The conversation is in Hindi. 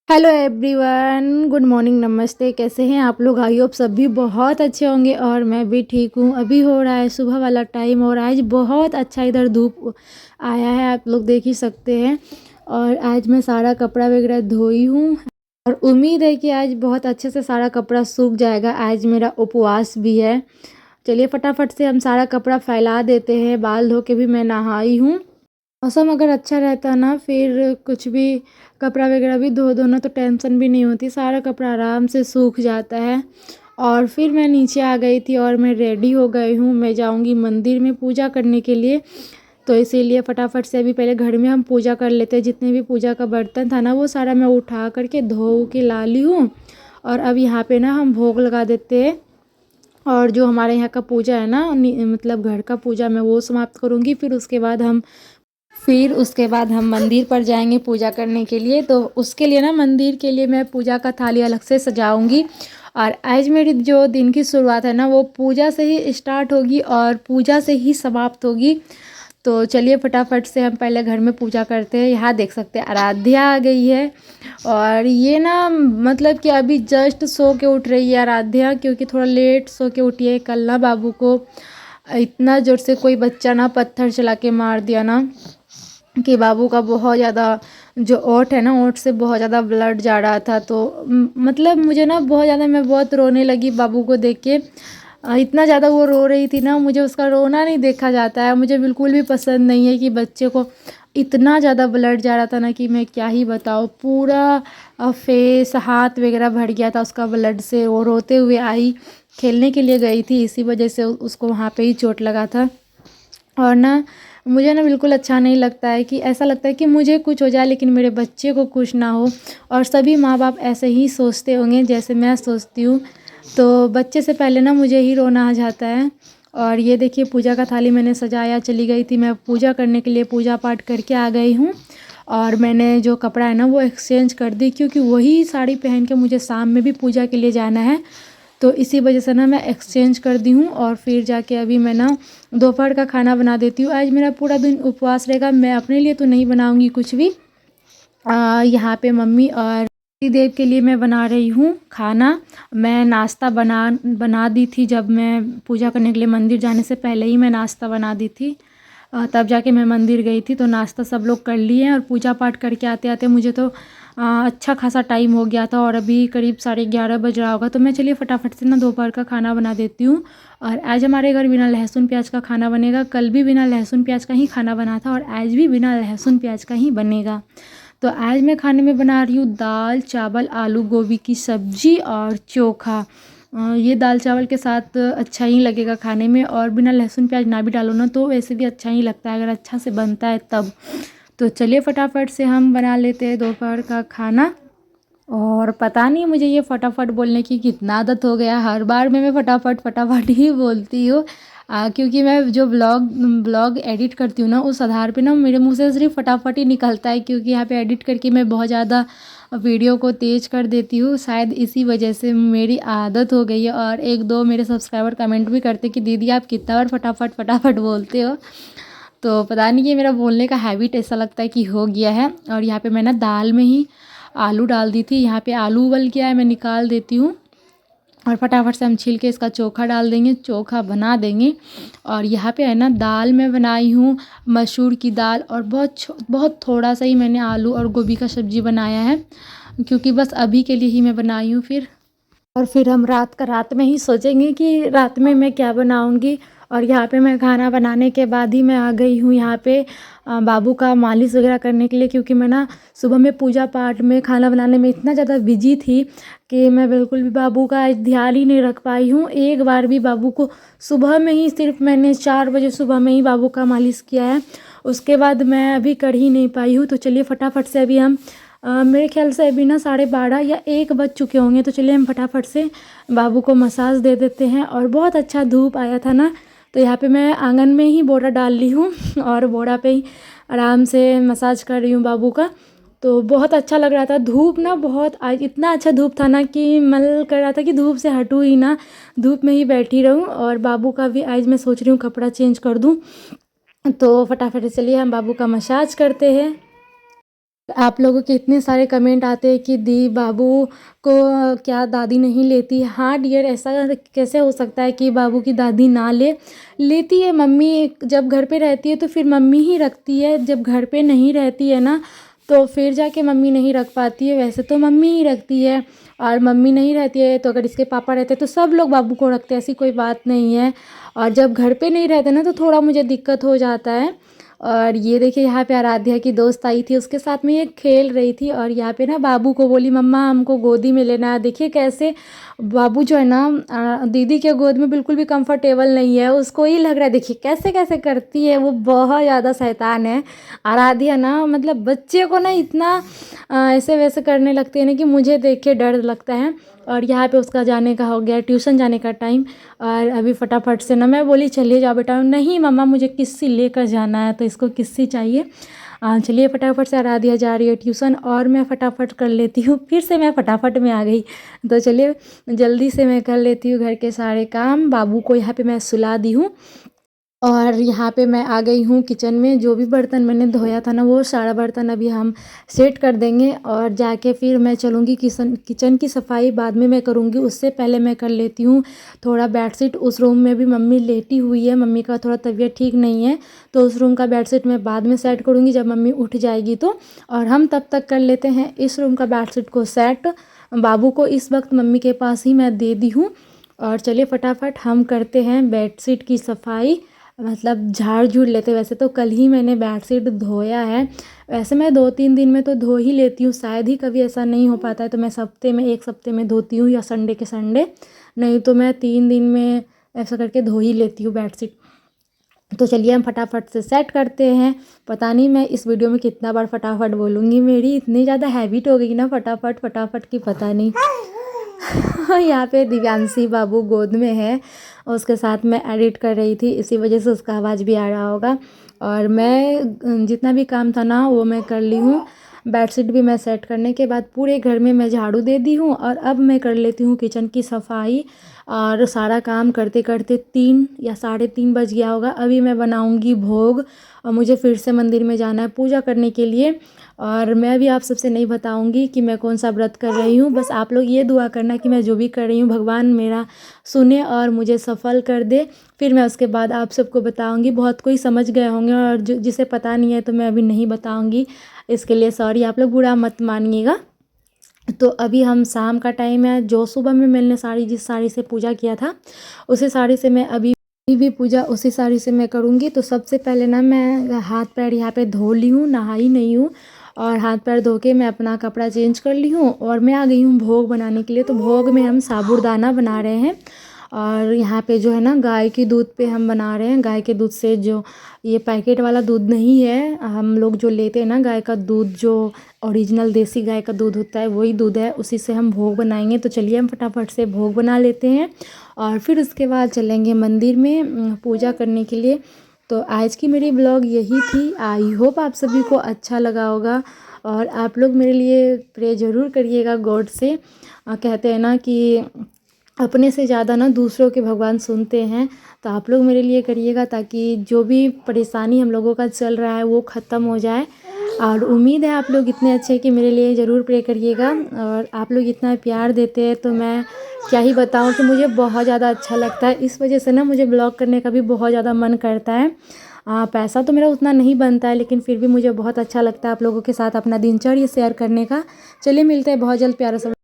हेलो एवरीवन, गुड मॉर्निंग, नमस्ते। कैसे हैं आप लोग? आई होप सब भी बहुत अच्छे होंगे और मैं भी ठीक हूँ। अभी हो रहा है सुबह वाला टाइम और आज बहुत अच्छा इधर धूप आया है, आप लोग देख ही सकते हैं। और आज मैं सारा कपड़ा वगैरह धोई हूँ और उम्मीद है कि आज बहुत अच्छे से सारा कपड़ा सूख जाएगा। आज मेरा उपवास भी है। चलिए फटाफट से हम सारा कपड़ा फैला देते हैं। बाल धो के भी मैं नहाई हूँ। मौसम अगर अच्छा रहता ना, फिर कुछ भी कपड़ा वगैरह भी धो दो ना तो टेंशन भी नहीं होती, सारा कपड़ा आराम से सूख जाता है। और फिर मैं नीचे आ गई थी और मैं रेडी हो गई हूँ। मैं जाऊँगी मंदिर में पूजा करने के लिए, तो इसीलिए फटाफट से अभी पहले घर में हम पूजा कर लेते हैं। जितने भी पूजा का बर्तन था ना वो सारा मैं उठा करके धो के ला ली हूँ। और अब यहाँ पे ना हम भोग लगा देते हैं। और जो हमारे यहाँ का पूजा है ना, मतलब घर का पूजा, मैं वो समाप्त करूँगी। फिर उसके बाद हम मंदिर पर जाएंगे पूजा करने के लिए। तो उसके लिए ना, मंदिर के लिए मैं पूजा का थाली अलग से सजाऊंगी। और आज मेरी जो दिन की शुरुआत है ना वो पूजा से ही स्टार्ट होगी और पूजा से ही समाप्त होगी। तो चलिए फटाफट से हम पहले घर में पूजा करते हैं। यहाँ देख सकते हैं आराध्या आ गई है। और ये ना, मतलब कि अभी जस्ट सो के उठ रही है आराध्या, क्योंकि थोड़ा लेट सो के उठी है। कल ना बाबू को इतना ज़ोर से कोई बच्चा ना पत्थर चला के मार दिया ना, कि बाबू का बहुत ज़्यादा जो ओंठ है ना, ओंठ से बहुत ज़्यादा ब्लड जा रहा था। तो मतलब मुझे ना बहुत ज़्यादा, मैं बहुत रोने लगी बाबू को देख के। इतना ज़्यादा वो रो रही थी ना, मुझे उसका रोना नहीं देखा जाता है। मुझे बिल्कुल भी पसंद नहीं है कि बच्चे को इतना ज़्यादा ब्लड जा रहा था ना, कि मैं क्या ही बताऊँ। पूरा फेस, हाथ वगैरह भर गया था उसका ब्लड से। वो रोते हुए आई, खेलने के लिए गई थी, इसी वजह से उसको वहाँ पे ही चोट लगा था। और ना, मुझे ना बिल्कुल अच्छा नहीं लगता है कि ऐसा लगता है कि मुझे कुछ हो जाए लेकिन मेरे बच्चे को कुछ ना हो। और सभी माँ बाप ऐसे ही सोचते होंगे जैसे मैं सोचती हूँ। तो बच्चे से पहले ना मुझे ही रोना आ जाता है। और ये देखिए पूजा का थाली मैंने सजाया, चली गई थी मैं पूजा करने के लिए। पूजा पाठ करके आ गई हूँ। और मैंने जो कपड़ा है ना वो एक्सचेंज कर दी, क्योंकि वही साड़ी पहन के मुझे शाम में भी पूजा के लिए जाना है। तो इसी वजह से ना मैं एक्सचेंज कर दी हूँ। और फिर जाके अभी मैं ना दोपहर का खाना बना देती हूँ। आज मेरा पूरा दिन उपवास रहेगा। मैं अपने लिए तो नहीं बनाऊँगी कुछ भी। यहाँ पे मम्मी और देव के लिए मैं बना रही हूँ खाना। मैं नाश्ता बना बना दी थी, जब मैं पूजा करने के लिए मंदिर जाने से पहले ही मैं नाश्ता बना दी थी। तब जाके मैं मंदिर गई थी। तो नाश्ता सब लोग कर लिए हैं और पूजा पाठ करके आते आते मुझे तो अच्छा खासा टाइम हो गया था। और अभी करीब 11:30 बज रहा होगा। तो मैं चलिए फटाफट से ना दोपहर का खाना बना देती हूँ। और आज हमारे घर बिना लहसुन प्याज का खाना बनेगा। कल भी बिना लहसुन प्याज का ही खाना बना था और आज भी बिना लहसुन प्याज का ही बनेगा। तो आज मैं खाने में बना रही हूँ दाल चावल, आलू गोभी की सब्जी और चोखा। ये दाल चावल के साथ अच्छा ही लगेगा खाने में। और बिना लहसुन प्याज ना भी डालो ना तो वैसे भी अच्छा ही लगता है, अगर अच्छा से बनता है तब। तो चलिए फटाफट से हम बना लेते हैं दोपहर का खाना। और पता नहीं मुझे ये फटाफट बोलने की कितना आदत हो गया, हर बार मैं फटाफट फटाफट ही बोलती हूँ। क्योंकि मैं जो ब्लॉग एडिट करती हूँ ना, उस आधार पे ना मेरे मुंह से सिर्फ फटाफट ही निकलता है। क्योंकि यहाँ पे एडिट करके मैं बहुत ज़्यादा वीडियो को तेज़ कर देती हूँ, शायद इसी वजह से मेरी आदत हो गई है। और एक दो मेरे सब्सक्राइबर कमेंट भी करते कि दीदी आप कितना बार फटाफट फटाफट बोलते हो। तो पता नहीं, ये मेरा बोलने का हैबिट ऐसा लगता है कि हो गया है। और यहाँ पे मैं ना दाल में ही आलू डाल दी थी। यहाँ पे आलू उबल गया है, मैं निकाल देती हूँ। और फटाफट से हम छील के इसका चोखा डाल देंगे, चोखा बना देंगे। और यहाँ पे है ना दाल मैं बनाई हूँ मसूर की दाल। और बहुत थोड़ा सा ही मैंने आलू और गोभी का सब्जी बनाया है, क्योंकि बस अभी के लिए ही मैं बनाई हूँ। फिर हम रात में ही सोचेंगे कि रात में मैं क्या बनाऊंगी। और यहाँ पे मैं खाना बनाने के बाद ही मैं आ गई हूँ यहाँ पे बाबू का मालिश वगैरह करने के लिए। क्योंकि मैं ना सुबह में पूजा पाठ में खाना बनाने में इतना ज़्यादा बिजी थी कि मैं बिल्कुल भी बाबू का ध्यान ही नहीं रख पाई हूँ। एक बार भी बाबू को सुबह में ही, सिर्फ मैंने 4 बजे सुबह में ही बाबू का मालिश किया है। उसके बाद मैं अभी कर ही नहीं पाई हूँ। तो चलिए फटाफट से अभी हम मेरे ख्याल से अभी ना 12:30 या 1 बज चुके होंगे। तो चलिए हम फटाफट से बाबू को मसाज दे देते हैं। और बहुत अच्छा धूप आया था ना, तो यहाँ पे मैं आंगन में ही बोरा डाल ली हूँ और बोरा पे ही आराम से मसाज कर रही हूँ बाबू का। तो बहुत अच्छा लग रहा था। धूप ना बहुत, आज इतना अच्छा धूप था ना कि मन कर रहा था कि धूप से हटूँ ही ना, धूप में ही बैठी रहूँ। और बाबू का भी आज मैं सोच रही हूँ कपड़ा चेंज कर दूँ। तो फटाफट से चलिए हम बाबू का मसाज करते हैं। आप लोगों के इतने सारे कमेंट आते हैं कि दी बाबू को क्या दादी नहीं लेती। हाँ डियर, ऐसा कैसे हो सकता है कि बाबू की दादी ना लेती है। मम्मी जब घर पे रहती है तो फिर मम्मी ही रखती है, जब घर पे नहीं रहती है ना तो फिर जाके मम्मी नहीं रख पाती है। वैसे तो मम्मी ही रखती है, और मम्मी नहीं रहती है तो अगर इसके पापा रहते हैं तो सब लोग बाबू को रखते हैं, ऐसी कोई बात नहीं है। और जब घर पे नहीं रहते ना तो थोड़ा मुझे दिक्कत हो जाता है। और ये देखिए यहाँ पे आराध्या की दोस्त आई थी, उसके साथ में ये खेल रही थी, और यहाँ पे ना बाबू को बोली मम्मा हमको गोदी में लेना है। देखिए कैसे बाबू जो है ना दीदी के गोद में बिल्कुल भी कंफर्टेबल नहीं है, उसको ही लग रहा है। देखिए कैसे कैसे करती है, वो बहुत ज़्यादा शैतान है आराध्या ना। मतलब बच्चे को ना इतना ऐसे वैसे करने लगती है ना कि मुझे देख के डर लगता है। और यहाँ पे उसका जाने का हो गया, ट्यूशन जाने का टाइम। और अभी फटाफट से ना मैं बोली चलिए जाओ बेटा, नहीं मम्मा मुझे किस्सी लेकर जाना है, तो इसको किस्सी चाहिए। चलिए फटाफट से आराध्या जा रही है ट्यूशन, और मैं फटाफट कर लेती हूँ। फिर से मैं फटाफट में आ गई, तो चलिए जल्दी से मैं कर लेती हूँ घर के सारे काम। बाबू को यहाँ पे मैं सुला दी हूँ, और यहाँ पे मैं आ गई हूँ किचन में। जो भी बर्तन मैंने धोया था ना वो सारा बर्तन अभी हम सेट कर देंगे, और जाके फिर मैं चलूँगी किचन की सफाई बाद में मैं करूँगी। उससे पहले मैं कर लेती हूँ थोड़ा बेडशीट। उस रूम में भी मम्मी लेटी हुई है, मम्मी का थोड़ा तबीयत ठीक नहीं है, तो उस रूम का बेडशीट मैं बाद में सेट करूँगी जब मम्मी उठ जाएगी तो। और हम तब तक कर लेते हैं इस रूम का बेडशीट को सेट। बाबू को इस वक्त मम्मी के पास ही मैं दे दी हूँ, और चलिए फटाफट हम करते हैं बेडशीट की सफाई, मतलब झाड़ झूड़ लेते। वैसे तो कल ही मैंने बेडशीट धोया है, वैसे मैं 2-3 दिन में तो धो ही लेती हूँ, शायद ही कभी ऐसा नहीं हो पाता है तो मैं एक हफ्ते में धोती हूँ, या संडे के संडे, नहीं तो मैं 3 दिन में ऐसा करके धो ही लेती हूँ बेडशीट। तो चलिए हम फटाफट से सेट करते हैं। पता नहीं मैं इस वीडियो में कितना बार फटाफट बोलूँगी, मेरी इतनी ज़्यादा हैबिट हो गई ना फटाफट फटाफट की, पता नहीं। यहाँ पे दिव्यांशी बाबू गोद में है, उसके साथ मैं एडिट कर रही थी, इसी वजह से उसका आवाज़ भी आ रहा होगा। और मैं जितना भी काम था ना वो मैं कर ली हूँ। बेडशीट भी मैं सेट करने के बाद पूरे घर में मैं झाड़ू दे दी हूँ, और अब मैं कर लेती हूँ किचन की सफाई। और सारा काम करते करते 3 या 3:30 बज गया होगा। अभी मैं बनाऊँगी भोग, और मुझे फिर से मंदिर में जाना है पूजा करने के लिए। और मैं भी आप सबसे नहीं बताऊंगी कि मैं कौन सा व्रत कर रही हूँ, बस आप लोग ये दुआ करना कि मैं जो भी कर रही हूँ भगवान मेरा सुने और मुझे सफल कर दे। फिर मैं उसके बाद आप सबको बताऊंगी। बहुत कोई समझ गए होंगे, और जिसे पता नहीं है तो मैं अभी नहीं बताऊंगी, इसके लिए सॉरी, आप लोग बुरा मत मानिएगा। तो अभी हम शाम का टाइम है, जो सुबह में मैंने जिस साड़ी से पूजा किया था उसी साड़ी से मैं अभी भी पूजा उसी साड़ी से मैं करूँगी। तो सबसे पहले ना मैं हाथ पैर यहाँ पे धो ली हूँ, नहाई नहीं हूँ, और हाथ पैर धो के मैं अपना कपड़ा चेंज कर ली हूँ, और मैं आ गई हूँ भोग बनाने के लिए। तो भोग में हम साबूदाना बना रहे हैं, और यहाँ पे जो है ना गाय के दूध पे हम बना रहे हैं। गाय के दूध से, जो ये पैकेट वाला दूध नहीं है, हम लोग जो लेते हैं ना गाय का दूध, जो ओरिजिनल देसी गाय का दूध होता है वही दूध है, उसी से हम भोग बनाएंगे। तो चलिए हम फटाफट से भोग बना लेते हैं, और फिर उसके बाद चलेंगे मंदिर में पूजा करने के लिए। तो आज की मेरी ब्लॉग यही थी। आई होप आप सभी को अच्छा लगा होगा, और आप लोग मेरे लिए प्रे ज़रूर करिएगा गॉड से। कहते हैं ना कि अपने से ज़्यादा ना दूसरों के भगवान सुनते हैं, तो आप लोग मेरे लिए करिएगा ताकि जो भी परेशानी हम लोगों का चल रहा है वो ख़त्म हो जाए। और उम्मीद है आप लोग इतने अच्छे कि मेरे लिए ज़रूर प्रे करिएगा, और आप लोग इतना प्यार देते हैं तो मैं क्या ही बताऊं कि मुझे बहुत ज़्यादा अच्छा लगता है। इस वजह से ना मुझे ब्लॉग करने का भी बहुत ज़्यादा मन करता है। पैसा तो मेरा उतना नहीं बनता है, लेकिन फिर भी मुझे बहुत अच्छा लगता है आप लोगों के साथ अपना दिनचर्या शेयर करने का। चलिए मिलते हैं बहुत जल्द प्यारा सा।